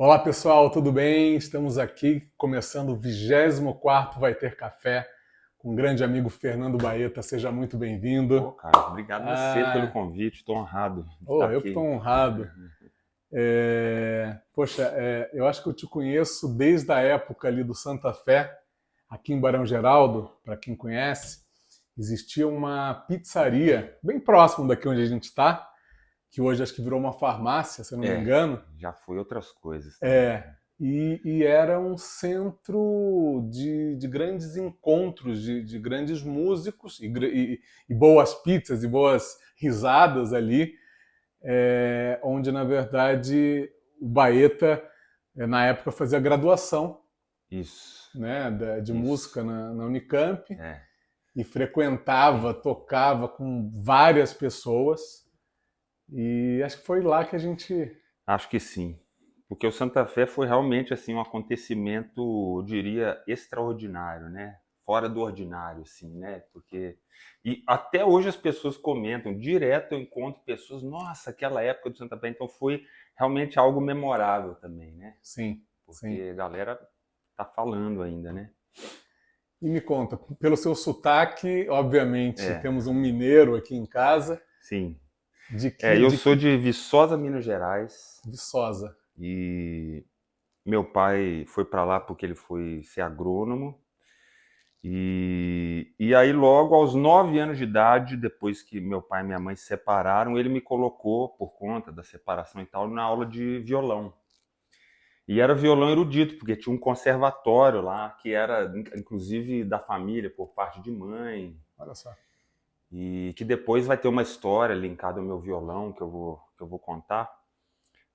Olá pessoal, tudo bem? Estamos aqui começando o 24º Vai Ter Café com o grande amigo Fernando Baeta. Seja muito Pô, bem-vindo. cara, obrigado você pelo Ah, convite, estou honrado de estar eu que estou aqui. honrado. Eu acho que eu te conheço desde a época ali do Santa Fé, aqui em Barão Geraldo, para quem conhece, existia uma pizzaria bem próximo daqui onde a gente está, que hoje acho que virou uma farmácia, se eu não me É, engano. já fui outras coisas também. E era um centro de grandes encontros, de grandes músicos e boas pizzas e boas risadas ali, onde, na verdade, o Baeta, na época, fazia graduação, Isso, né, de isso. música na Unicamp É, e frequentava, tocava com várias pessoas. E acho que foi lá que a gente. acho que sim. Porque o Santa Fé foi realmente assim um acontecimento, eu diria, extraordinário, né? Fora do ordinário, assim, né? Porque e até hoje as pessoas comentam, direto eu encontro pessoas, nossa, aquela época do Santa Fé, então foi realmente algo memorável também, né? Sim, sim. Porque a galera tá falando ainda, né? E me conta, pelo seu sotaque, obviamente, É, temos um mineiro aqui em casa, sim. de É, que, eu de sou que de Viçosa, Minas Gerais, Viçosa. e meu pai foi para lá porque ele foi ser agrônomo. E aí, logo aos 9 anos de idade, depois que meu pai e minha mãe se separaram, ele me colocou, por conta da separação e tal, na aula de violão. E era violão erudito, porque tinha um conservatório lá, que era inclusive da família, por parte de mãe, Olha só. e que depois vai ter uma história linkada ao meu violão que eu vou contar.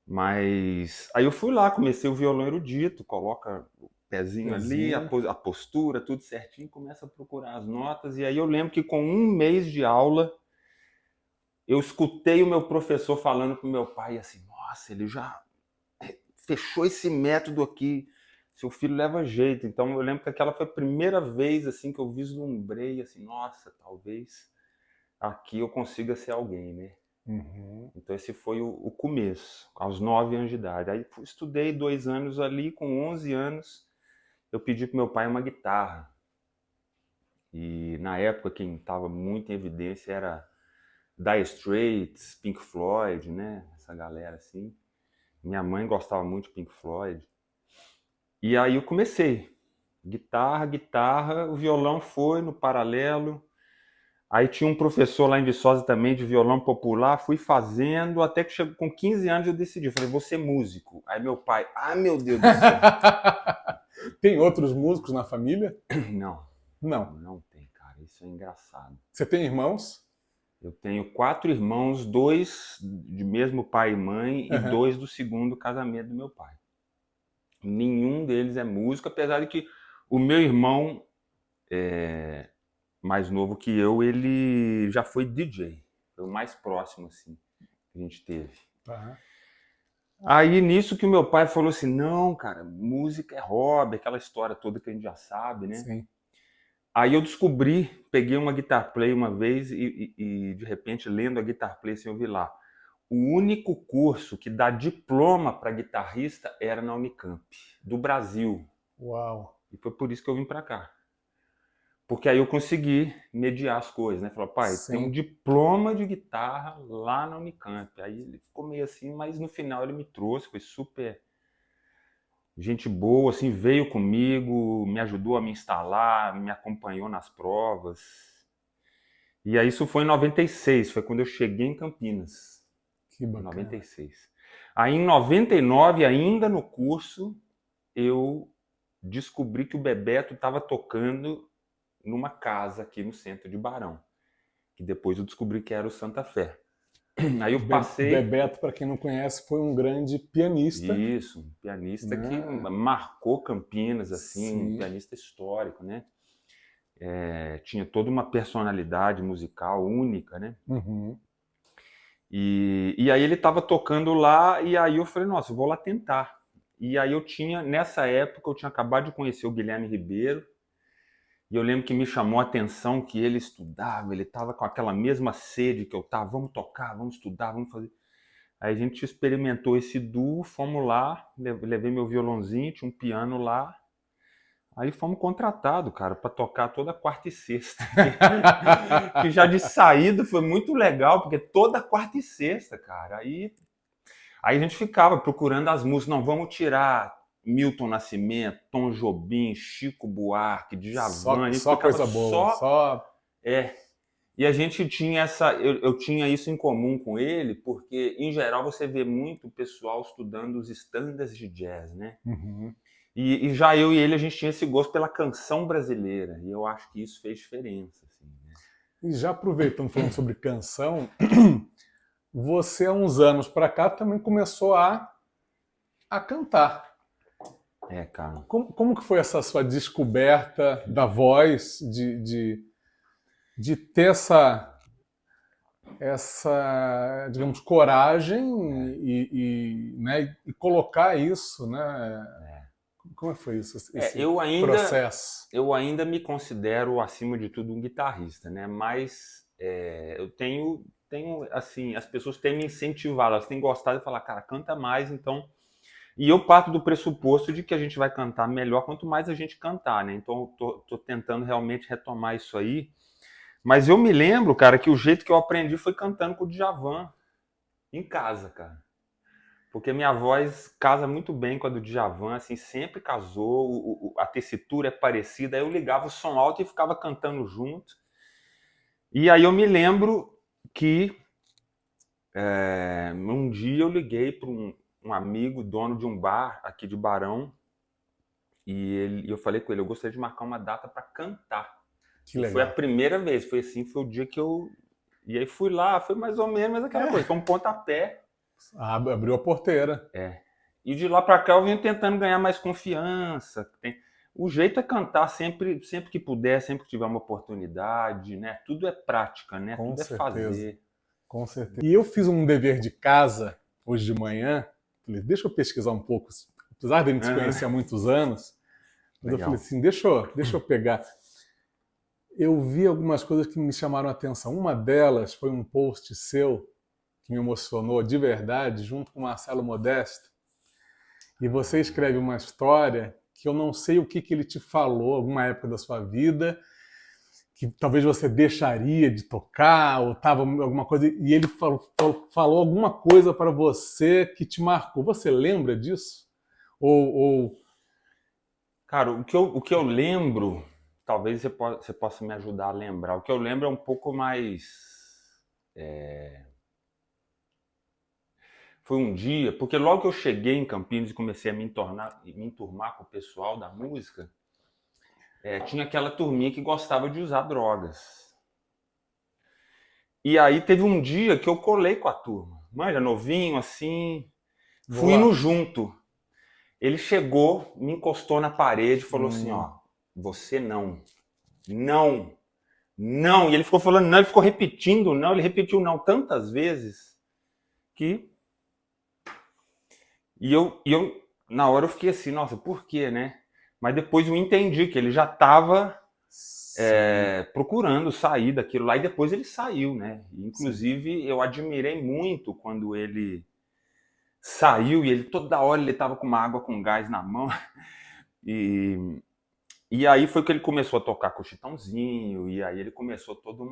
Mas aí eu fui lá, comecei o violão erudito, coloca o pezinho ali, Pezinho. a postura, tudo certinho, começa a procurar as notas. E aí eu lembro que com um mês de aula, eu escutei o meu professor falando pro meu pai assim, nossa, ele já fechou esse método aqui, seu filho leva jeito. Então eu lembro que aquela foi a primeira vez assim que eu vislumbrei assim, nossa, talvez aqui eu consiga ser alguém, né? Uhum. Então esse foi o começo, aos 9 anos de idade. Aí estudei 2 anos ali, com 11 anos eu pedi para meu pai uma guitarra. E na época quem estava muito em evidência era Dire Straits, Pink Floyd, né? Essa galera assim. Minha mãe gostava muito de Pink Floyd. E aí eu comecei. Guitarra, guitarra, o violão foi no paralelo. Aí tinha um professor lá em Viçosa também de violão popular, fui fazendo, até que chegou com 15 anos eu decidi, eu falei, vou ser músico. Aí meu pai, ah, meu Deus do céu. Tem outros músicos na família? Não, Não. não tem, cara, isso é engraçado. Você tem irmãos? Eu tenho 4 irmãos, 2 de mesmo pai e mãe e Uhum. 2 do segundo casamento do meu pai. Nenhum deles é músico, apesar de que o meu irmão mais novo que eu, ele já foi DJ. Foi o mais próximo, assim, que a gente teve. Tá. Aí nisso que o meu pai falou assim, não, cara, música é hobby, aquela história toda que a gente já sabe, né? Sim. Aí eu descobri, peguei uma Guitar Play uma vez e de repente lendo a Guitar Play, assim, eu vi lá, o único curso que dá diploma para guitarrista era na Unicamp, do Brasil. Uau. E foi por isso que eu vim para cá. Porque aí eu consegui mediar as coisas, né? Falou, pai, tem um Sim. diploma de guitarra lá na Unicamp. Aí ele ficou meio assim, mas no final ele me trouxe, foi super gente boa, assim, veio comigo, me ajudou a me instalar, me acompanhou nas provas. E aí isso foi em 96, foi quando eu cheguei em Campinas, Que em bacana. 96. Aí em 99, ainda no curso, eu descobri que o Bebeto estava tocando numa casa aqui no centro de Barão, que depois eu descobri que era o Santa Fé. Aí eu O passei, Bebeto, para quem não conhece, foi um grande pianista, isso, um pianista que né? marcou Campinas, assim, um Sim. pianista histórico, né? Tinha toda uma personalidade musical única, né? Uhum. E aí ele estava tocando lá, e aí eu falei, nossa, eu vou lá tentar. E aí nessa época, eu tinha acabado de conhecer o Guilherme Ribeiro, e eu lembro que me chamou a atenção que ele estudava, ele estava com aquela mesma sede que eu estava, vamos tocar, vamos estudar, vamos fazer. Aí a gente experimentou esse duo, fomos lá, levei meu violãozinho, tinha um piano lá. Aí fomos contratados, cara, para tocar toda quarta e sexta. Que já de saída foi muito legal, porque toda quarta e sexta, cara. Aí a gente ficava procurando as músicas. Não, vamos tirar Milton Nascimento, Tom Jobim, Chico Buarque, Djavan. A gente Só ficava coisa boa, só... só... E a gente tinha eu tinha isso em comum com ele, porque, em geral, você vê muito o pessoal estudando os estándares de jazz, né? Uhum. E já eu e ele, a gente tinha esse gosto pela canção brasileira. E eu acho que isso fez diferença. Assim, né? E já aproveitando, falando sobre canção, você, há uns anos para cá, também começou a cantar. Cara. Como que foi essa sua descoberta da voz, de ter essa, digamos, coragem né, e colocar isso, né? Como foi isso, esse processo? Eu ainda me considero, acima de tudo, um guitarrista, né? Mas eu tenho, assim, as pessoas têm me incentivado, elas têm gostado de falar, cara, canta mais, então... E eu parto do pressuposto de que a gente vai cantar melhor quanto mais a gente cantar, né? Então eu tô tentando realmente retomar isso aí. Mas eu me lembro, cara, que o jeito que eu aprendi foi cantando com o Djavan em casa, cara. Porque minha voz casa muito bem com a do Djavan, assim, sempre casou, a tessitura é parecida. Aí eu ligava o som alto e ficava cantando junto. E aí eu me lembro que um dia eu liguei para um amigo, dono de um bar aqui de Barão, e eu falei com ele, eu gostaria de marcar uma data para cantar. Que legal. Foi a primeira vez, foi o dia que eu... E aí fui lá, foi mais ou menos aquela coisa, foi um pontapé. Abriu a porteira. E de lá para cá eu venho tentando ganhar mais confiança. O jeito é cantar sempre que puder, sempre que tiver uma oportunidade, né? Tudo é prática, né? Com Tudo certeza. É fazer. Com certeza. E eu fiz um dever de casa hoje de manhã. Falei, deixa eu pesquisar um pouco. Apesar de a gente se conhecer há muitos anos, mas Legal. eu falei assim, deixa eu pegar. Eu vi algumas coisas que me chamaram a atenção. Uma delas foi um post seu que me emocionou de verdade, junto com o Marcelo Modesto. E você escreve uma história que eu não sei o que ele te falou, alguma época da sua vida, que talvez você deixaria de tocar, ou estava alguma coisa, e ele falou alguma coisa para você que te marcou. Você lembra disso? Cara, o que eu lembro, talvez você possa me ajudar a lembrar. O que eu lembro é um pouco mais... Foi um dia, porque logo que eu cheguei em Campinas e comecei a me enturmar com o pessoal da música, tinha aquela turminha que gostava de usar drogas. E aí teve um dia que eu colei com a turma. Manja, novinho, assim, fui indo junto. Ele chegou, me encostou na parede e falou assim, ó, você não. Não. Não. E ele ficou falando não, ele ficou repetindo não, ele repetiu não tantas vezes que... E eu, na hora eu fiquei assim, nossa, por quê, né? Mas depois eu entendi que ele já estava procurando sair daquilo lá, e depois ele saiu, né? Inclusive, eu admirei muito quando ele saiu, e ele toda hora ele estava com uma água com gás na mão, e aí foi que ele começou a tocar com o Chitãozinho, e aí ele começou toda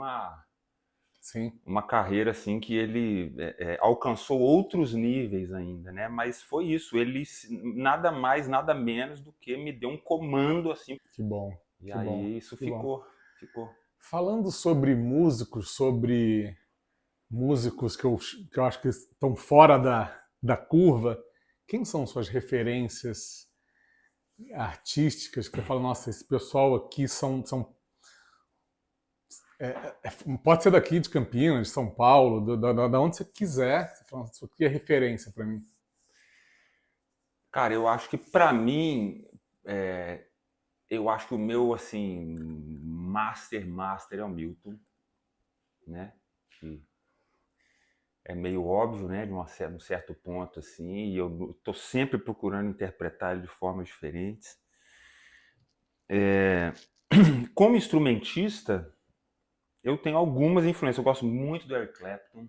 uma carreira assim que ele alcançou outros níveis ainda, né? Mas foi isso, ele nada mais, nada menos do que me deu um comando assim. Que bom. E aí isso ficou. Falando sobre músicos que eu acho que estão fora da curva, quem são suas referências artísticas que você fala, nossa, esse pessoal aqui são pode ser daqui de Campinas, de São Paulo, da onde você quiser. Você fala, isso aqui é referência para mim. Cara, eu acho que para mim, eu acho que o meu assim master é o Milton, né? Que é meio óbvio, né? De um certo ponto assim, e eu estou sempre procurando interpretar ele de formas diferentes. Como instrumentista, eu tenho algumas influências. Eu gosto muito do Eric Clapton.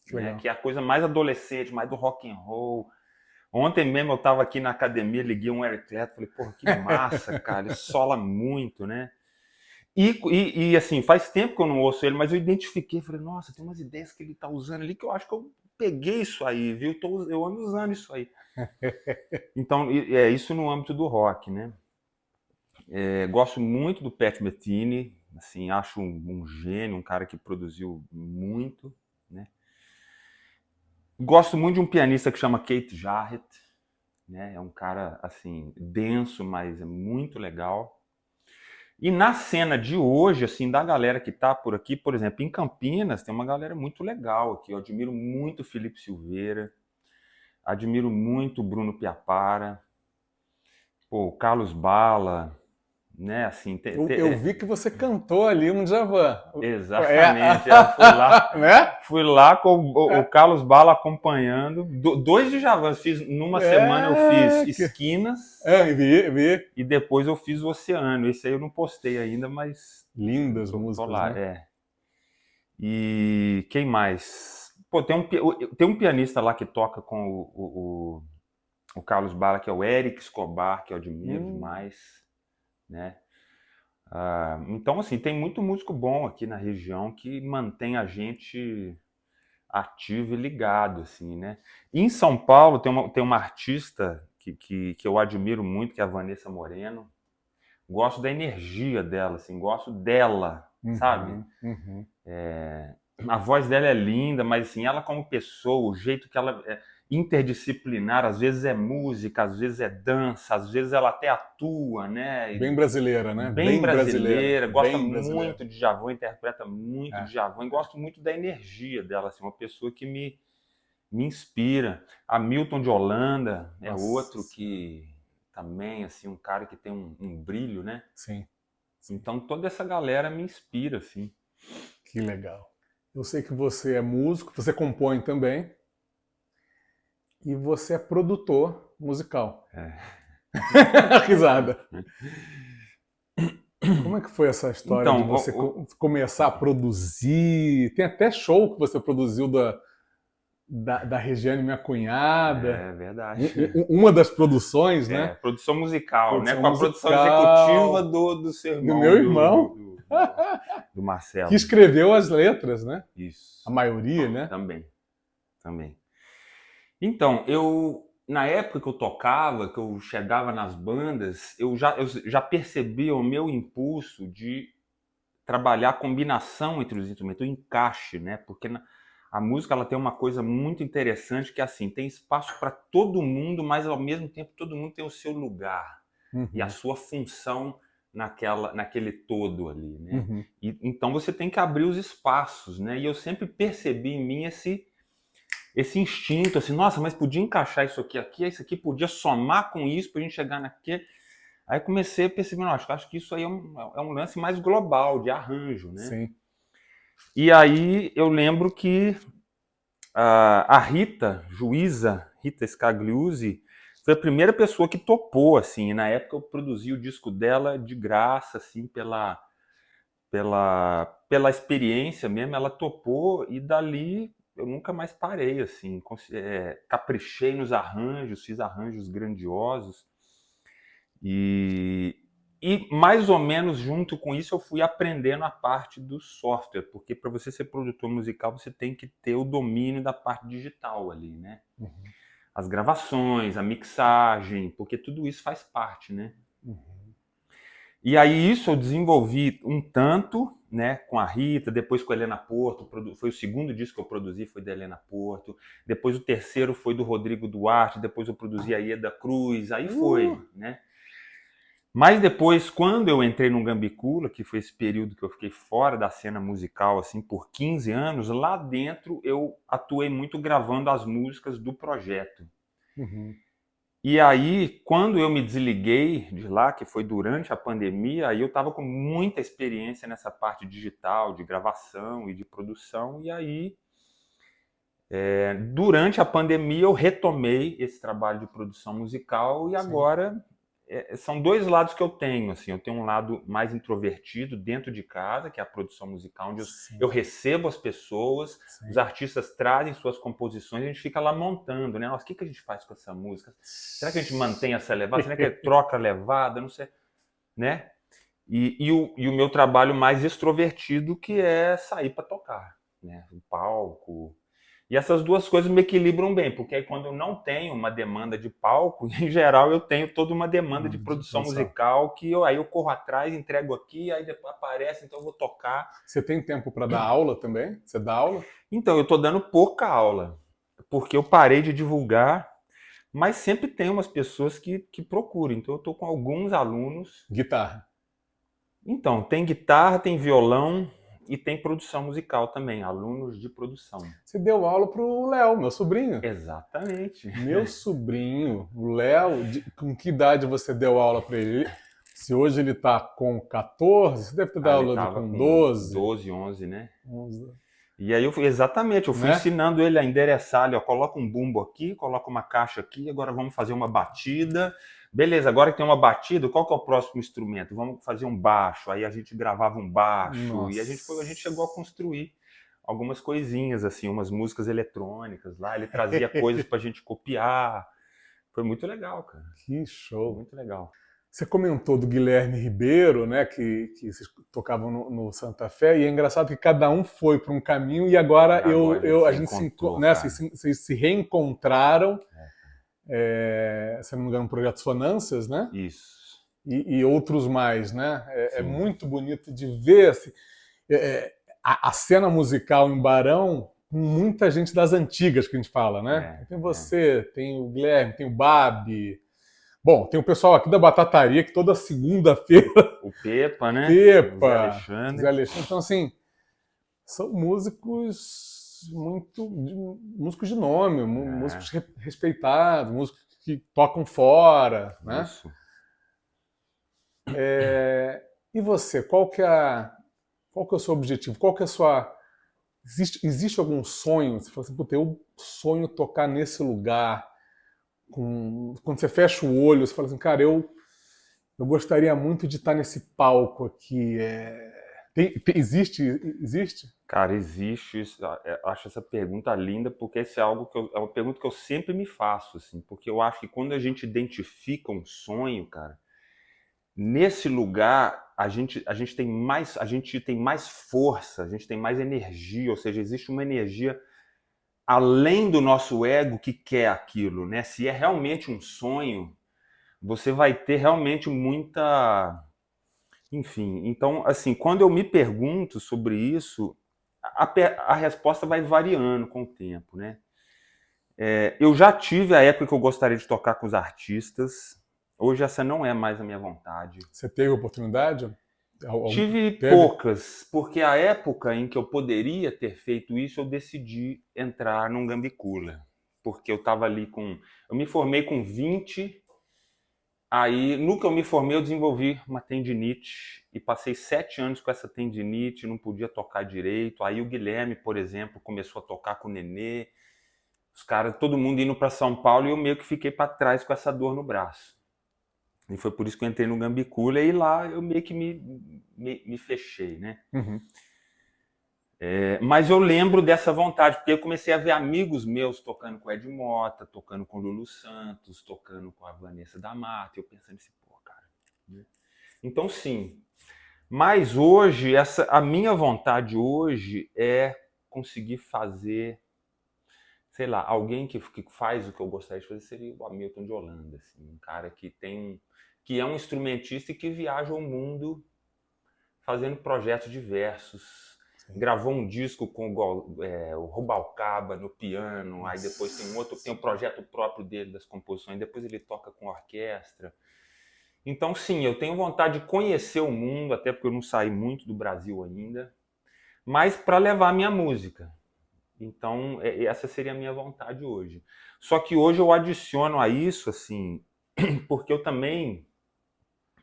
Que né? legal. Que é a coisa mais adolescente, mais do rock and roll. Ontem mesmo eu estava aqui na academia, liguei um Eric Clapton, falei, porra, que massa, cara, ele sola muito, né? E assim, faz tempo que eu não ouço ele, mas eu identifiquei, falei, nossa, tem umas ideias que ele tá usando ali que eu acho que eu peguei isso aí, viu? Eu ando usando isso aí. Então, é isso no âmbito do rock, né? Gosto muito do Pat Metheny, assim, acho um gênio, um cara que produziu muito, né? Gosto muito de um pianista que chama Keith Jarrett, né? É um cara, assim, denso, mas é muito legal. E na cena de hoje, assim, da galera que tá por aqui, por exemplo, em Campinas, tem uma galera muito legal aqui. Eu admiro muito o Felipe Silveira, admiro muito o Bruno Piapara, pô, o Carlos Bala, né? Assim, Eu vi que você cantou ali um Djavan. exatamente. Fui lá com o Carlos Bala acompanhando. Dois Djavans. Numa semana eu fiz Esquinas. Vi. E depois eu fiz o Oceano. Esse aí eu não postei ainda, mas lindas músicas, tô lá, né? E quem mais? Pô, tem um pianista lá que toca com o Carlos Bala, que é o Eric Escobar, que eu admiro demais, né? Então, assim, tem muito músico bom aqui na região que mantém a gente ativo e ligado, assim, né? E em São Paulo tem uma artista que eu admiro muito, que é a Vanessa Moreno. Gosto da energia dela, assim, gosto dela, sabe? A voz dela é linda, mas assim, ela como pessoa, o jeito que ela é interdisciplinar, às vezes é música, às vezes é dança, às vezes ela até atua, né? Bem brasileira, né? Bem brasileira, gosta bem muito brasileira. de Djavan, interpreta muito de Djavan, e gosto muito da energia dela, assim, uma pessoa que me inspira. Hamilton de Holanda é outro que também, assim, um cara que tem um brilho, né? Sim. Então toda essa galera me inspira, assim. Que legal. Eu sei que você é músico, você compõe também, e você é produtor musical. Risada. Como é que foi essa história Então, de você começar a produzir? Tem até show que você produziu da Regiane, minha cunhada. É verdade. Uma das produções, né? Produção musical, né? Produção Com a produção executiva do seu irmão. Do meu irmão. Do Marcelo. Que escreveu as letras, né? Isso. A maioria, né? Também. Então, na época que eu tocava, que eu chegava nas bandas, eu já percebia o meu impulso de trabalhar a combinação entre os instrumentos, o encaixe, né? Porque a música ela tem uma coisa muito interessante que é assim, tem espaço para todo mundo, mas ao mesmo tempo todo mundo tem o seu lugar e a sua função naquele todo ali, né? E, então você tem que abrir os espaços, né? E eu sempre percebi em mim esse instinto, assim, nossa, mas podia encaixar isso aqui podia somar com isso pra gente chegar naquele. Aí comecei a perceber, acho que isso aí é um lance mais global, de arranjo, né? Sim. E aí eu lembro que a Rita Scagliuzzi, foi a primeira pessoa que topou, assim, e na época eu produzi o disco dela de graça, assim, pela experiência mesmo, ela topou, e dali eu nunca mais parei, assim, caprichei nos arranjos, fiz arranjos grandiosos, e mais ou menos junto com isso eu fui aprendendo a parte do software, porque para você ser produtor musical você tem que ter o domínio da parte digital ali, né? As gravações, a mixagem, porque tudo isso faz parte, né? E aí isso eu desenvolvi um tanto, né, com a Rita, depois com a Helena Porto, foi o segundo disco que eu produzi, foi da Helena Porto, depois o terceiro foi do Rodrigo Duarte, depois eu produzi a Ieda Cruz, aí foi, né? Mas depois, quando eu entrei no Gambicula, que foi esse período que eu fiquei fora da cena musical, assim, por 15 anos, lá dentro eu atuei muito gravando as músicas do projeto. E aí, quando eu me desliguei de lá, que foi durante a pandemia, aí eu estava com muita experiência nessa parte digital, de gravação e de produção, e aí, durante a pandemia, eu retomei esse trabalho de produção musical, e agora são dois lados que eu tenho, assim. Eu tenho um lado mais introvertido dentro de casa, que é a produção musical, onde eu Sim, recebo as pessoas, os sim. artistas trazem suas composições, a gente fica lá montando, né? Nossa, o que a gente faz com essa música? Será que a gente mantém essa levada? Será que troca a levada? Não sei, né? E o meu trabalho mais extrovertido, que é sair para tocar, né? O palco. E essas duas coisas me equilibram bem, porque aí quando eu não tenho uma demanda de palco, em geral eu tenho toda uma demanda de De produção produção. musical, aí eu corro atrás, entrego aqui, aí depois aparece, então eu vou tocar. Você tem tempo para dar aula também? Você dá aula? Então, eu estou dando pouca aula, porque eu parei de divulgar, mas sempre tem umas pessoas que procuram. Então, eu estou com alguns alunos. Guitarra. Então, tem guitarra, tem violão e tem produção musical também, alunos de produção. Você deu aula pro Léo, meu sobrinho. Exatamente. Meu sobrinho, o Léo, com que idade você deu aula para ele? Se hoje ele está com 14, você deve ter dado Ele aula estava com com 12, 12, 11, né? 11, E aí, exatamente, eu fui né? ensinando ele a endereçar ali, ó, coloca um bumbo aqui, coloca uma caixa aqui, agora vamos fazer uma batida. Beleza, agora que tem uma batida, qual que é o próximo instrumento? Vamos fazer um baixo. Aí a gente gravava um baixo e a gente chegou a Nossa, construir algumas coisinhas, assim, umas músicas eletrônicas lá. Ele trazia coisas pra gente copiar. Foi muito legal, cara. que show. Muito legal. Você comentou do Guilherme Ribeiro, né, que vocês tocavam no Santa Fé, e é engraçado que cada um foi para um caminho e agora E agora a gente a se gente encontrou, né, cara. vocês se reencontraram, É, se não me engano, no projeto Sonâncias, né? isso. E outros mais, né? É Sim. muito bonito de ver assim, a cena musical em Barão com muita gente das antigas que a gente fala, né? Tem você, tem o Guilherme, tem o Babi. Bom, tem o pessoal aqui da Batataria que toda segunda-feira. O Pepa, né? O Zé Pepa, Zé Alexandre. Alexandre. Então, assim, são músicos de nome, músicos respeitados, músicos que tocam fora, né? Isso. E você, qual que é o seu objetivo? Qual que é a sua... Existe algum sonho? Você fala assim, puta, eu sonho tocar nesse lugar. Quando você fecha o olho, você fala assim, cara, eu gostaria muito de estar nesse palco aqui. Existe? Cara, existe isso. Acho essa pergunta linda, porque esse é algo é uma pergunta que eu sempre me faço, assim, porque eu acho que quando a gente identifica um sonho, cara, nesse lugar a gente tem mais força, a gente tem mais energia, ou seja, existe uma energia além do nosso ego que quer aquilo, né? Se é realmente um sonho, você vai ter realmente muita, enfim. Então, assim, quando eu me pergunto sobre isso, a resposta vai variando com o tempo, né? Eu já tive a época que eu gostaria de tocar com os artistas. Hoje essa não é mais a minha vontade. Você teve oportunidade? Tive Teve? poucas, porque a época em que eu poderia ter feito isso, eu decidi entrar num Gambicula. Porque eu estava ali com... Eu me formei com 20, aí no que eu me formei eu desenvolvi uma tendinite e passei 7 anos com essa tendinite, não podia tocar direito. Aí o Guilherme, por exemplo, começou a tocar com o Nenê. Os caras, todo mundo indo para São Paulo e eu meio que fiquei para trás com essa dor no braço. E foi por isso que eu entrei no Gambicula e lá eu meio que me fechei, né? Uhum. Mas eu lembro dessa vontade, porque eu comecei a ver amigos meus tocando com Ed Mota, tocando com Lulu Santos, tocando com a Vanessa da Mata, e eu pensando assim, pô, cara. Né? Então, sim. Mas hoje, a minha vontade hoje é conseguir fazer, sei lá, alguém que faz o que eu gostaria de fazer seria o Hamilton de Holanda, assim, um cara que é um instrumentista e que viaja o mundo fazendo projetos diversos. Sim. Gravou um disco com o Rubalcaba no piano, nossa. Aí depois tem um projeto próprio dele das composições, depois ele toca com orquestra. Então, sim, eu tenho vontade de conhecer o mundo, até porque eu não saí muito do Brasil ainda, mas para levar a minha música. Então, essa seria a minha vontade hoje. Só que hoje eu adiciono a isso, assim, porque eu também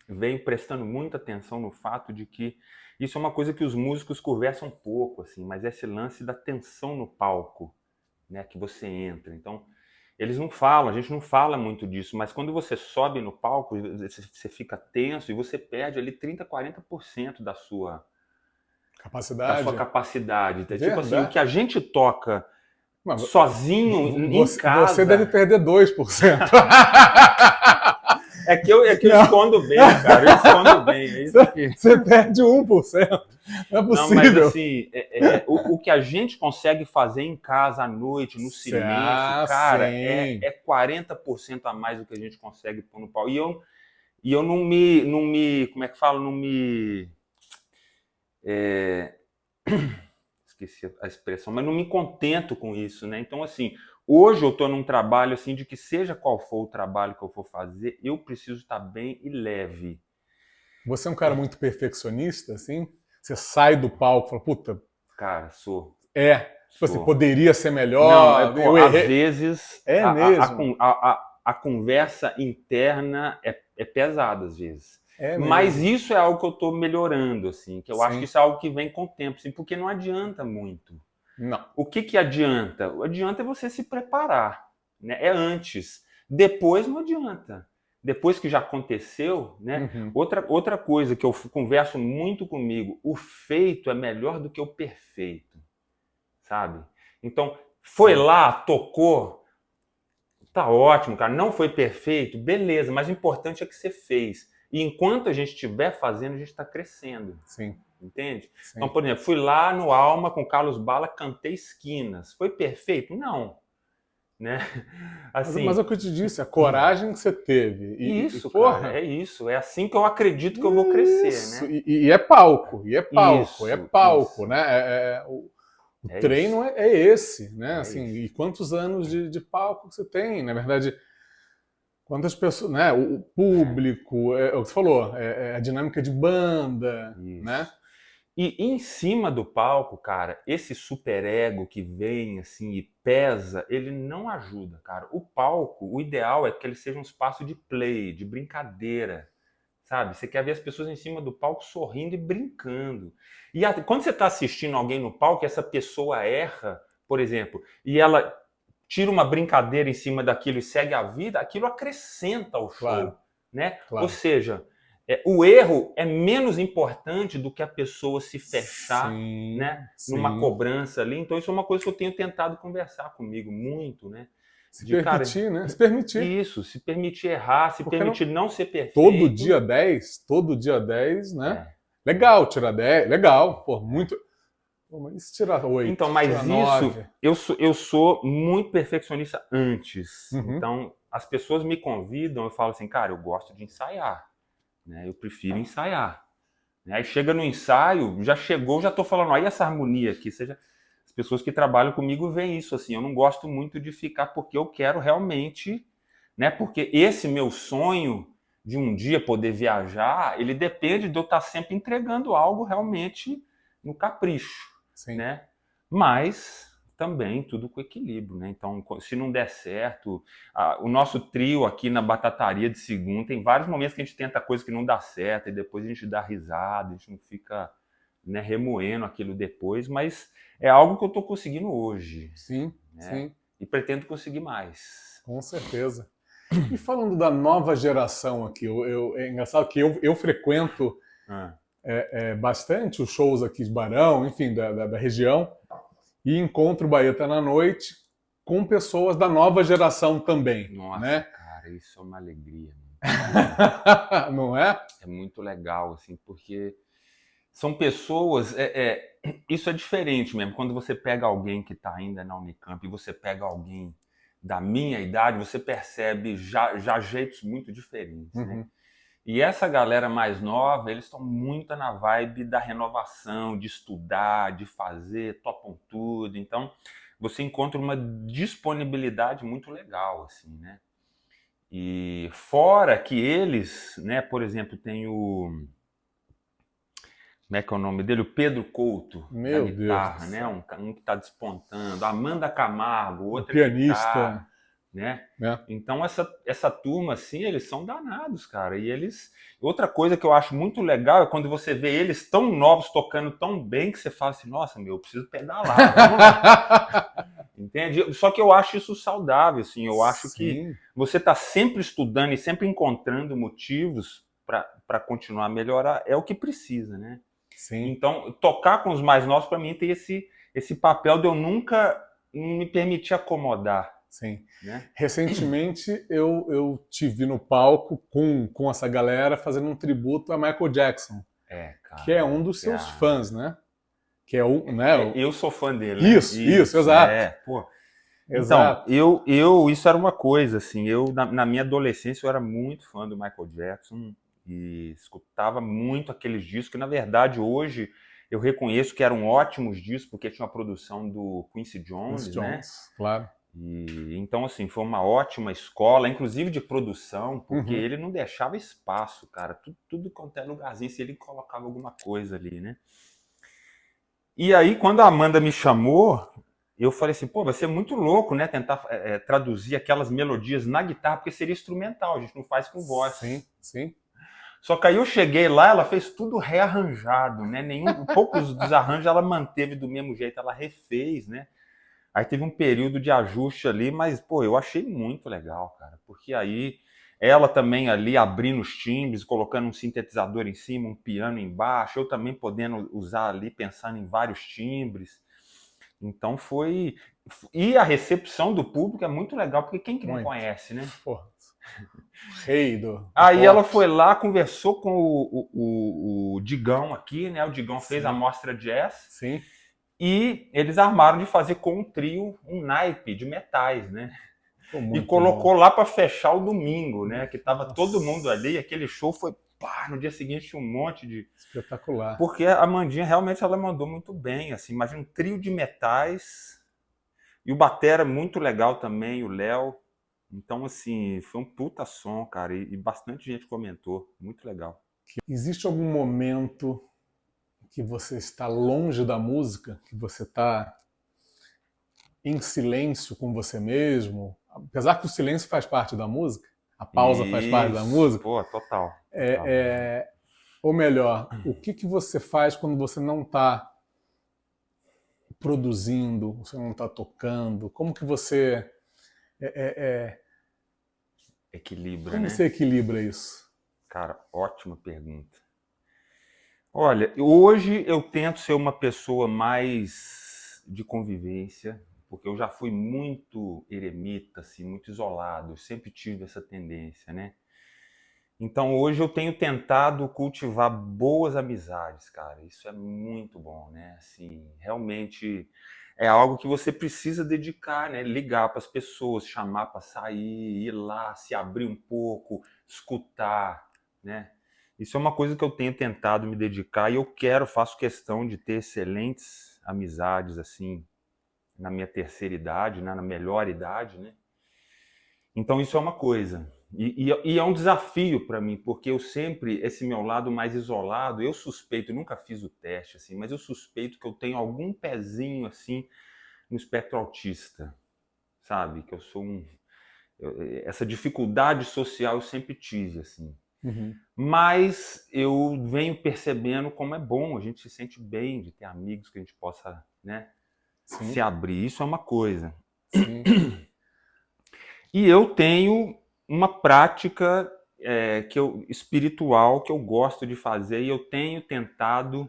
venho prestando muita atenção no fato de que isso é uma coisa que os músicos conversam pouco, assim, mas esse lance da tensão no palco, né, que você entra. Então, Eles não falam, a gente não fala muito disso, mas quando você sobe no palco, você fica tenso e você perde ali 30, 40% da sua Capacidade. capacidade. Tipo assim, o Verdade. que a gente toca Mas sozinho em você casa... deve perder 2%. É que eu escondo bem, cara. Eu escondo bem. É isso aqui. Você perde 1%. Não é Não, possível. mas assim, o que a gente consegue fazer em casa à noite, no silêncio, cara, sim. é 40% a mais do que a gente consegue pôr no pau. E eu não me, como é que fala? Não me... esqueci a expressão, mas não me contento com isso, né? Então, assim, hoje eu estou num trabalho, assim, de que seja qual for o trabalho que eu for fazer, eu preciso estar bem e leve. Você é um cara muito perfeccionista, assim? Você sai do palco e fala, puta... Cara, sou. Tipo assim, poderia ser melhor, Não, eu às errei. vezes mesmo? a conversa interna é pesada, às vezes. Mas isso é algo que eu estou melhorando, assim, que eu acho que isso é algo que vem com o tempo, assim, porque não adianta muito. Não. O que adianta? O adianta é você se preparar, né? É antes. Depois não adianta. Depois que já aconteceu, né? Outra coisa que eu converso muito comigo, o feito é melhor do que o perfeito, sabe? Então, foi lá, tocou, tá ótimo, cara, não foi perfeito, beleza, mas o importante é que você fez. E enquanto a gente estiver fazendo, a gente está crescendo. Sim. Entende? Sim. Então, por exemplo, fui lá no Alma com Carlos Bala, cantei Esquinas. Foi perfeito? Não. Né? Assim, mas é o que eu te disse, a coragem que você teve. Isso, porra, cara, é isso. É assim que eu acredito que eu vou crescer, né? E é palco, Isso. né? O treino é esse, né? Assim, isso. E quantos anos de palco que você tem? Na verdade, quantas pessoas, né? O público, é o que você falou, a dinâmica de banda, Isso. né? E em cima do palco, cara, esse superego que vem assim e pesa, ele não ajuda, cara. O palco, o ideal é que ele seja um espaço de play, de brincadeira, sabe? Você quer ver as pessoas em cima do palco sorrindo e brincando. E quando você está assistindo alguém no palco, essa pessoa erra, por exemplo, e ela tira uma brincadeira em cima daquilo e segue a vida, aquilo acrescenta ao show, né? Claro. Ou seja, o erro é menos importante do que a pessoa se fechar, né, numa cobrança ali. Então isso é uma coisa que eu tenho tentado conversar comigo muito, né? Se permitir, né? Se permitir. Isso, se permitir errar, se permitir não ser perfeito. Todo dia 10, né? Legal, tirar 10, legal, pô, muito... Mas tirar 8, então, mas tirar 9... eu sou muito perfeccionista antes. Então, as pessoas me convidam, eu falo assim, cara, eu gosto de ensaiar. Né? Eu prefiro ensaiar. Aí chega no ensaio, já estou falando, aí essa harmonia aqui, as pessoas que trabalham comigo veem isso assim, eu não gosto muito de ficar porque eu quero realmente, né? Porque esse meu sonho de um dia poder viajar, ele depende de eu estar sempre entregando algo realmente no capricho, né? Mas também tudo com equilíbrio, né? Então, se não der certo, o nosso trio aqui na Batataria de Segunda, tem vários momentos que a gente tenta coisa que não dá certo e depois a gente dá risada, a gente não fica, né, remoendo aquilo depois, mas é algo que eu estou conseguindo hoje. Sim. E pretendo conseguir mais. Com certeza. E falando da nova geração aqui, é engraçado que eu frequento bastante os shows aqui de Barão, enfim, da região, e encontro o Baeta na noite com pessoas da nova geração também. Nossa, né? Cara, isso é uma alegria. Não é? É muito legal, assim, porque são pessoas... isso é diferente mesmo. Quando você pega alguém que está ainda na Unicamp e você pega alguém da minha idade, você percebe já jeitos muito diferentes, né? E essa galera mais nova, eles estão muito na vibe da renovação, de estudar, de fazer, topam tudo. Então, você encontra uma disponibilidade muito legal, assim, né? E fora que eles, né, por exemplo, tem o... Como é que é o nome dele? O Pedro Couto, da guitarra, né? Um que está despontando. Amanda Camargo, outra pianista. Né? Então essa turma assim, eles são danados, cara. E eles, outra coisa que eu acho muito legal é quando você vê eles tão novos tocando tão bem que você fala assim, nossa, eu preciso pedalar, vamos lá. entende? Só que eu acho isso saudável, assim, eu acho que Sim, você está sempre estudando e sempre encontrando motivos para continuar a melhorar, é o que precisa, né? sim, Então, tocar com os mais novos, para mim, tem esse papel de eu nunca me permitir acomodar, sim. né? Recentemente eu te vi no palco com essa galera fazendo um tributo a Michael Jackson, É, que é cara, um dos seus fãs, né? Que é o, né? eu sou fã dele, né? Isso, Isso, exato, pô. Então, exato. isso era uma coisa, assim, na minha adolescência, eu era muito fã do Michael Jackson e escutava muito aqueles discos, que na verdade hoje eu reconheço que eram ótimos discos, porque tinha a produção do Quincy Quincy Jones, né? Jones, claro. E então, assim, foi uma ótima escola, inclusive de produção, porque Uhum. ele não deixava espaço, cara. Tudo quanto é lugarzinho, se ele colocava alguma coisa ali, né? E aí, quando a Amanda me chamou, eu falei assim, pô, vai ser muito louco, né? Tentar traduzir aquelas melodias na guitarra, porque seria instrumental, a gente não faz com voz. Sim, sim. Só que aí eu cheguei lá, ela fez tudo rearranjado, né? Poucos dos arranjos ela manteve do mesmo jeito, ela refez, né? Aí teve um período de ajuste ali, mas, pô, eu achei muito legal, cara. Porque aí ela também ali abrindo os timbres, colocando um sintetizador em cima, um piano embaixo, eu também podendo usar ali, pensando em vários timbres. Então foi. E a recepção do público é muito legal, porque quem que não Muito. conhece, né? Porra. Rei do Aí ela pop. foi lá, conversou com o Digão aqui, né? O Digão fez a Sim, mostra jazz. sim. E eles armaram de fazer com um trio um naipe de metais, né? Pô, E muito colocou bom. lá para fechar o domingo, né? Que tava todo mundo ali, Nossa, aquele show foi pá, no dia seguinte tinha um monte de. espetacular. Porque a Mandinha realmente ela mandou muito bem, assim, imagina um trio de metais e o batera muito legal também, o Léo. Então, assim, foi um puta som, cara, e bastante gente comentou, muito legal. Existe algum momento que você está longe da música, que você está em silêncio com você mesmo? Apesar que o silêncio faz parte da música, a pausa faz parte da Isso, música. pô, total, É, total. ou melhor, o que você faz quando você não está produzindo, você não está tocando? Como que você Equilibra, como né? você equilibra isso? Cara, ótima pergunta. Olha, hoje eu tento ser uma pessoa mais de convivência, porque eu já fui muito eremita, assim, muito isolado, eu sempre tive essa tendência, né? Então hoje eu tenho tentado cultivar boas amizades, cara. Isso é muito bom, né? Assim, realmente é algo que você precisa dedicar, né? Ligar para as pessoas, chamar para sair, ir lá, se abrir um pouco, escutar, né? Isso é uma coisa que eu tenho tentado me dedicar e eu faço questão de ter excelentes amizades assim na minha terceira idade, né? Na melhor idade, né? Então isso é uma coisa. E é um desafio para mim, porque eu sempre, esse meu lado mais isolado, eu suspeito, nunca fiz o teste, assim, mas eu suspeito que eu tenho algum pezinho assim no espectro autista, sabe? Que eu sou essa dificuldade social eu sempre tive, assim. Uhum. Mas eu venho percebendo como é bom, a gente se sente bem de ter amigos que a gente possa, né, se Sim, abrir. Isso é uma coisa. sim. E eu tenho uma prática espiritual que eu gosto de fazer e eu tenho tentado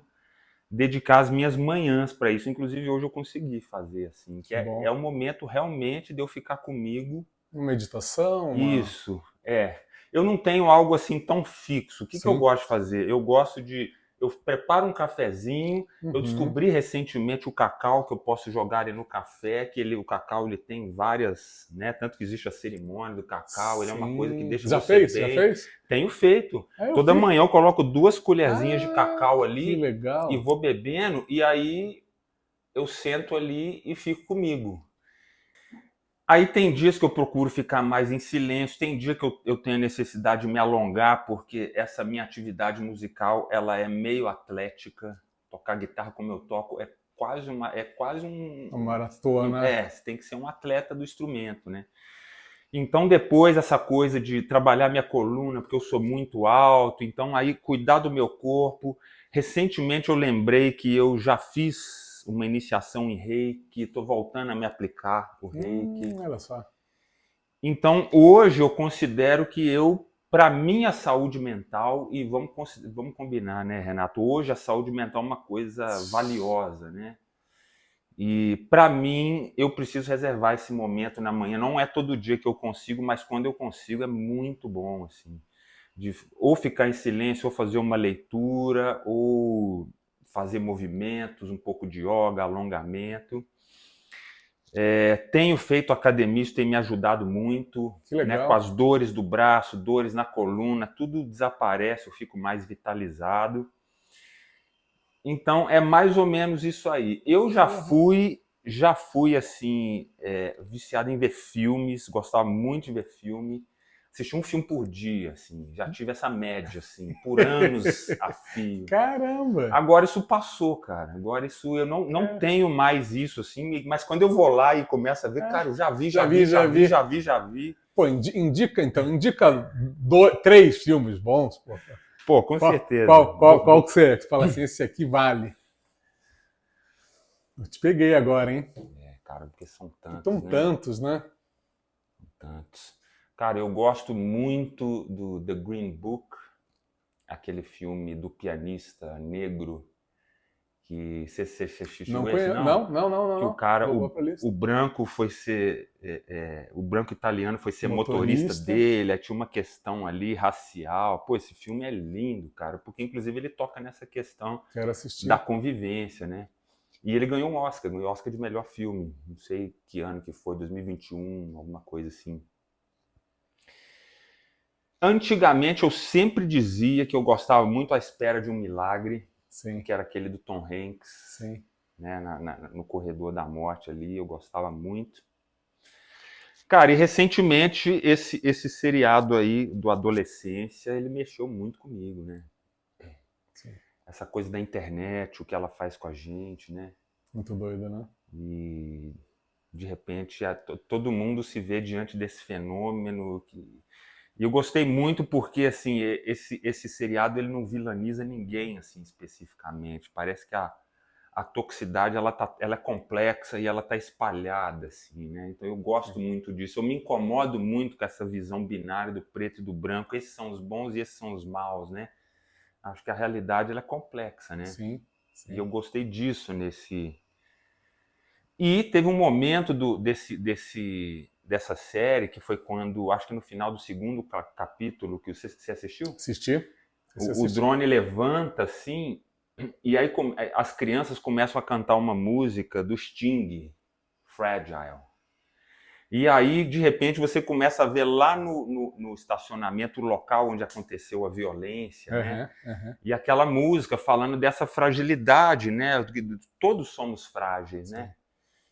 dedicar as minhas manhãs para isso. Inclusive hoje eu consegui fazer assim, que Que é bom. o momento realmente de eu ficar comigo. Uma meditação, uma. Isso, é. Eu não tenho algo assim tão fixo. O que eu Sim. gosto de fazer? Eu preparo um cafezinho. Eu Uhum. descobri recentemente o cacau que eu posso jogar ali no café, o cacau ele tem várias, né? Tanto que existe a cerimônia do cacau, ele é uma coisa que Sim. deixa Já você fez? Já bem. fez? Tenho feito. É, eu Toda fiz. manhã eu coloco 2 colherzinhas de Ah, cacau que ali e legal. vou bebendo, e aí eu sento ali e fico comigo. Aí tem dias que eu procuro ficar mais em silêncio, tem dia que eu tenho necessidade de me alongar, porque essa minha atividade musical, ela é meio atlética. Tocar guitarra como eu toco é quase Uma maratona. você tem que ser um atleta do instrumento, né? Então depois essa coisa de trabalhar minha coluna, porque eu sou muito alto, então aí cuidar do meu corpo. Recentemente eu lembrei que eu já fiz uma iniciação em Reiki, estou voltando a me aplicar o Reiki. Olha só. Então, hoje eu considero que para minha saúde mental, e vamos combinar, né, Renato? Hoje a saúde mental é uma coisa valiosa, né? E para mim, eu preciso reservar esse momento na manhã. Não é todo dia que eu consigo, mas quando eu consigo é muito bom, assim. De ou ficar em silêncio, ou fazer uma leitura, ou fazer movimentos, um pouco de yoga, alongamento. Tenho feito academia, isso tem me ajudado muito, Que legal. né, com as dores do braço, dores na coluna, tudo desaparece, eu fico mais vitalizado. Então, é mais ou menos isso aí. Eu já fui assim, viciado em ver filmes, gostava muito de ver filme. Assisti um filme por dia, assim, já tive essa média, assim, por anos a fio. Caramba! Agora isso passou, cara. Agora isso, eu não tenho mais isso, assim, mas quando eu vou lá e começo a ver, cara, eu já vi. Pô, indica 3 filmes bons, pô. Pô, com certeza. Qual que você fala assim, esse aqui vale? Eu te peguei agora, hein? Cara, porque são tantos, São tantos, né? Tantos. Cara, eu gosto muito do The Green Book, aquele filme do pianista negro que você assistiu esse, não? Não. Que o cara, o branco foi ser, o branco italiano foi ser motorista dele, aí tinha uma questão ali racial. Pô, esse filme é lindo, cara, porque inclusive ele toca nessa questão da convivência, né? E ele ganhou o Oscar de melhor filme, não sei que ano que foi, 2021, alguma coisa assim. Antigamente eu sempre dizia que eu gostava muito À Espera de um Milagre, sim, que era aquele do Tom Hanks, sim, né, no Corredor da Morte ali, eu gostava muito. Cara, e recentemente esse seriado aí do Adolescência, ele mexeu muito comigo, né? sim. Essa coisa da internet, o que ela faz com a gente, né? Muito doido, né? E de repente todo mundo se vê diante desse fenômeno e eu gostei muito porque, assim, esse seriado ele não vilaniza ninguém, assim, especificamente. Parece que a toxicidade ela é complexa e ela está espalhada, assim, né? Então eu gosto muito disso. Eu me incomodo muito com essa visão binária do preto e do branco. Esses são os bons e esses são os maus, né? Acho que a realidade ela é complexa, né? Sim. E eu gostei disso nesse... E teve um momento dessa série, que foi quando, acho que no final do segundo capítulo, que você assistiu? Assisti. O drone levanta, assim, e aí as crianças começam a cantar uma música do Sting, Fragile. E aí, de repente, você começa a ver lá no estacionamento, o local onde aconteceu a violência, né? E aquela música falando dessa fragilidade, né? Todos somos frágeis, né?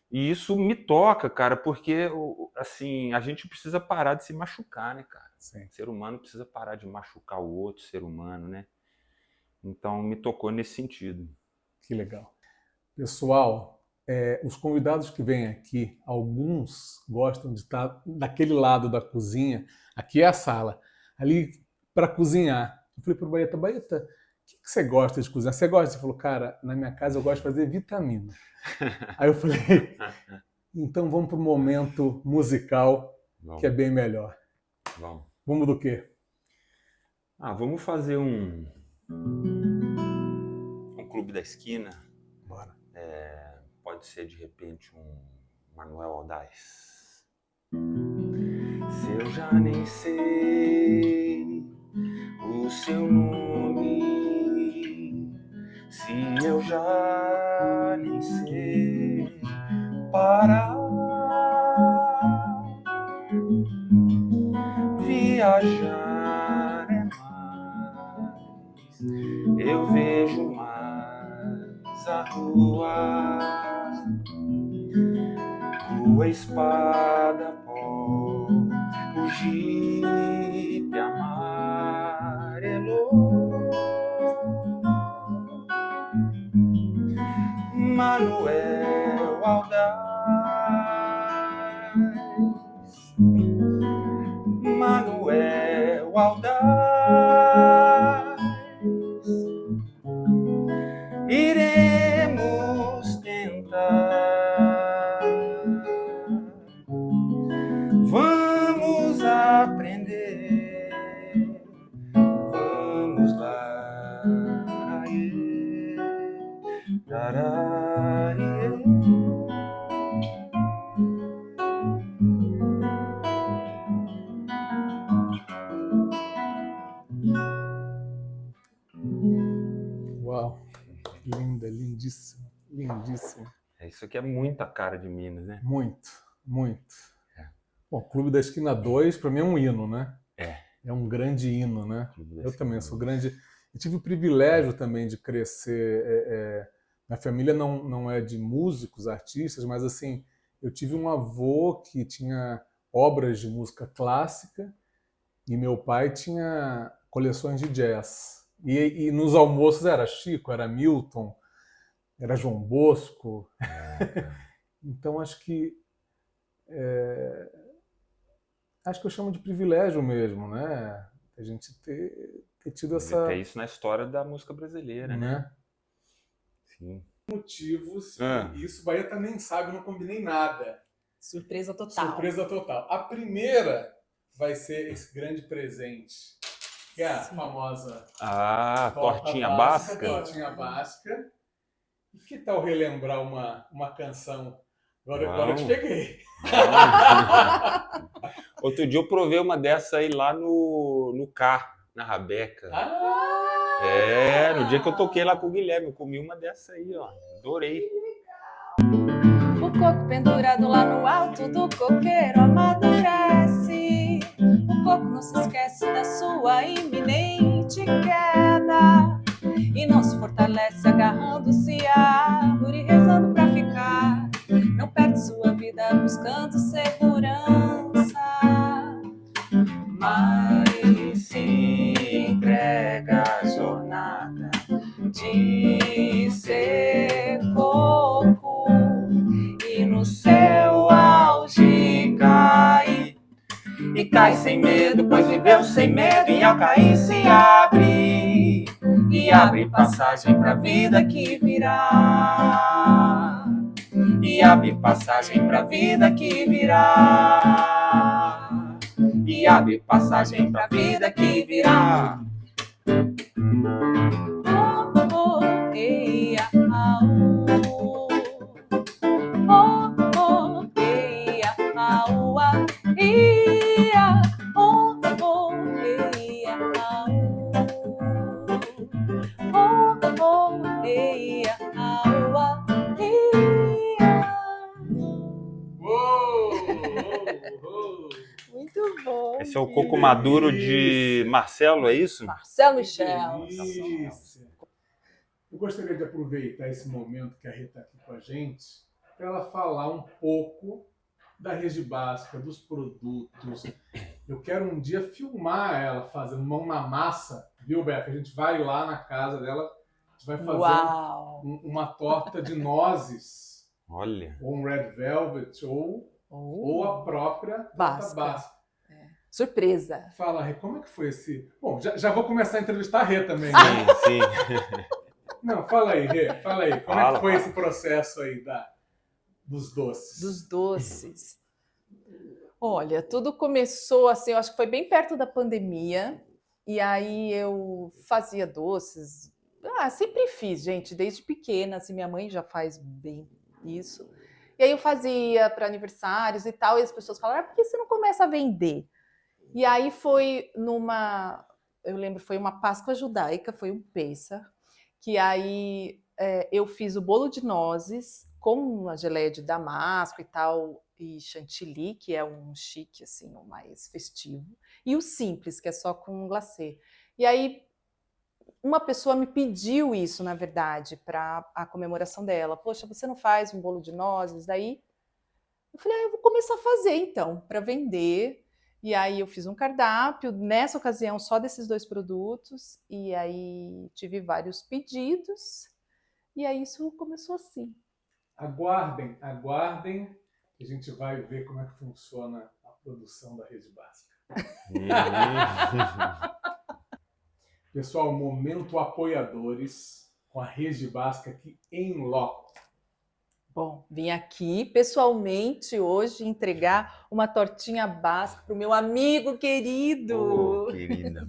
E isso me toca, cara, porque, assim, a gente precisa parar de se machucar, né, cara? Sim. O ser humano precisa parar de machucar o outro ser humano, né? Então, me tocou nesse sentido. Que legal. Pessoal, os convidados que vêm aqui, alguns gostam de estar daquele lado da cozinha. Aqui é a sala. Ali, para cozinhar. Eu falei para o Baeta, o que você gosta de cozinhar? Você gosta? Ele falou, cara, na minha casa eu gosto de fazer vitamina. Aí eu falei, então vamos para o momento musical, que é bem melhor. Vamos do quê? Vamos fazer um Clube da Esquina. Bora. Pode ser, de repente, um Manuel Aldaz. Se eu já nem sei o seu nome, se eu já nem sei parar, viajar é mais, eu vejo mais a rua, espada, pó, o jipe amarelo, Manuel Aldaz, Manuel Aldaz, iremos tentar Vamos aprender, vamos lá. Uau, linda, lindíssimo, lindíssimo. Isso aqui é muito a cara de Minas, né? Muito, muito. Bom, Clube da Esquina 2, para mim, é um hino, né? É um grande hino, né? Eu também sou grande. Eu tive o privilégio também de crescer. Minha família não é de músicos, artistas, mas assim, eu tive um avô que tinha obras de música clássica e meu pai tinha coleções de jazz. E nos almoços era Chico, era Milton, era João Bosco. Então acho que eu chamo de privilégio mesmo, né? A gente ter tido essa... Ter isso na história da música brasileira, né? Sim. Motivos, e isso Bahia também sabe, eu não combinei nada. Surpresa total. Surpresa total. A primeira vai ser esse grande presente, que é a famosa tortinha basca. Tortinha basca. E que tal relembrar uma canção? Agora eu te peguei. Outro dia eu provei uma dessa aí lá no Cá, na Rabeca. No dia que eu toquei lá com o Guilherme, eu comi uma dessa aí, ó. Adorei. O coco pendurado lá no alto do coqueiro amadurece. O coco não se esquece da sua iminente queda e não se fortalece agarrando-se à árvore, rezando pra ficar. Não perde sua vida buscando segurança, mas se entrega à jornada de ser coco e no seu auge cai. E cai sem medo, pois viveu sem medo, e ao cair se abre, e abre passagem pra vida que virá. E abre passagem pra vida que virá. E abre passagem pra vida que virá. Oh, oh, eia, au. Oh, oh, eia, au, ia. Oh, oh, eia, au. Oh, oh, eia, au, ia. Muito bom. Esse é o coco maduro de Marcelo, é isso? Marcelo Michel. Isso. Eu gostaria de aproveitar esse momento que a Rê está aqui com a gente para ela falar um pouco da Rede Basca, dos produtos. Eu quero um dia filmar ela fazendo mão na massa, viu, Beca? A gente vai lá na casa dela, a gente vai fazer uma torta de nozes. Olha. Ou um red velvet, ou a própria torta basca. Surpresa. Fala, Rê, como é que foi esse... Bom, já vou começar a entrevistar a Rê também, né? Sim. Não, fala aí, Rê, fala aí. Como é que foi esse processo aí dos doces? Dos doces. Olha, tudo começou assim, eu acho que foi bem perto da pandemia. E aí eu fazia doces. Sempre fiz, gente, desde pequena. Assim, minha mãe já faz bem isso. E aí eu fazia para aniversários e tal. E as pessoas falaram, por que você não começa a vender? E aí foi eu lembro, foi uma Páscoa judaica, foi um Pêssar, que aí eu fiz o bolo de nozes com a geleia de damasco e tal, e chantilly, que é um chique, assim, o mais festivo, e o simples, que é só com glacê. E aí uma pessoa me pediu isso, na verdade, para a comemoração dela. Poxa, você não faz um bolo de nozes? Daí eu falei, eu vou começar a fazer então, para vender. E aí eu fiz um cardápio, nessa ocasião só desses 2 produtos, e aí tive vários pedidos, e aí isso começou assim. Aguardem, que a gente vai ver como é que funciona a produção da Rede Basca. Pessoal, momento apoiadores com a Rede Basca aqui em loco. Bom, vim aqui pessoalmente hoje entregar uma tortinha basca para o meu amigo querido. Oh, querida.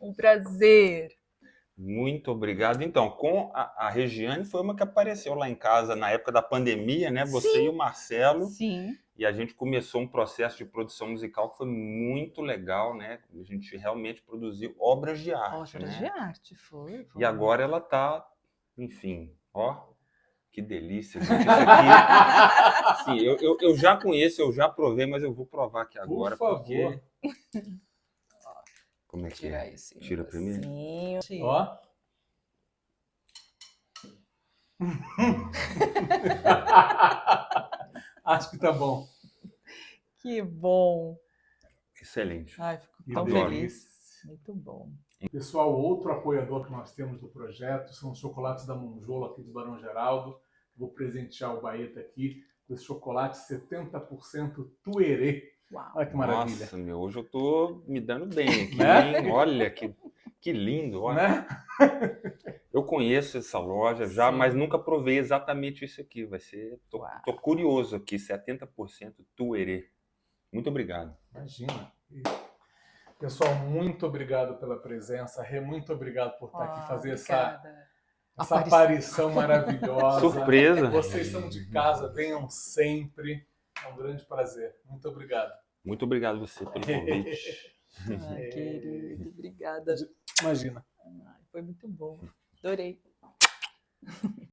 Um prazer. Muito obrigado. Então, com a Regiane foi uma que apareceu lá em casa na época da pandemia, né? Você Sim. e o Marcelo. Sim. E a gente começou um processo de produção musical que foi muito legal, né? A gente realmente produziu obras de arte, Obras né? de arte, foi. E agora ela tá, enfim, ó, que delícia, gente. Isso aqui, sim, eu já conheço, eu já provei, mas eu vou provar aqui agora, Por favor. porque... Como é que Tira é? esse Tira primeiro? negocinho. Ó. Acho que tá bom. Que bom. Excelente. Ai, fico Que tão Adoro. feliz. Muito bom. Pessoal, outro apoiador que nós temos do projeto são os chocolates da Monjola aqui de Barão Geraldo. Vou presentear o Baeta aqui com esse chocolate 70% tuerê. Uau. Olha que maravilha. Nossa, meu, hoje eu tô me dando bem aqui, Né? hein? Olha que lindo, olha. Né? Eu conheço essa loja já, Sim. mas nunca provei exatamente isso aqui. Vai ser. Uau. Tô curioso aqui, 70% tuerê. Muito obrigado. Imagina. Pessoal, muito obrigado pela presença. Rê, muito obrigado por estar aqui fazer essa aparição maravilhosa. Surpresa. Vocês são de casa, venham sempre. É um grande prazer. Muito obrigado. Muito obrigado você pelo convite. Ai, querido, obrigada. Imagina. Ai, foi muito bom. Adorei.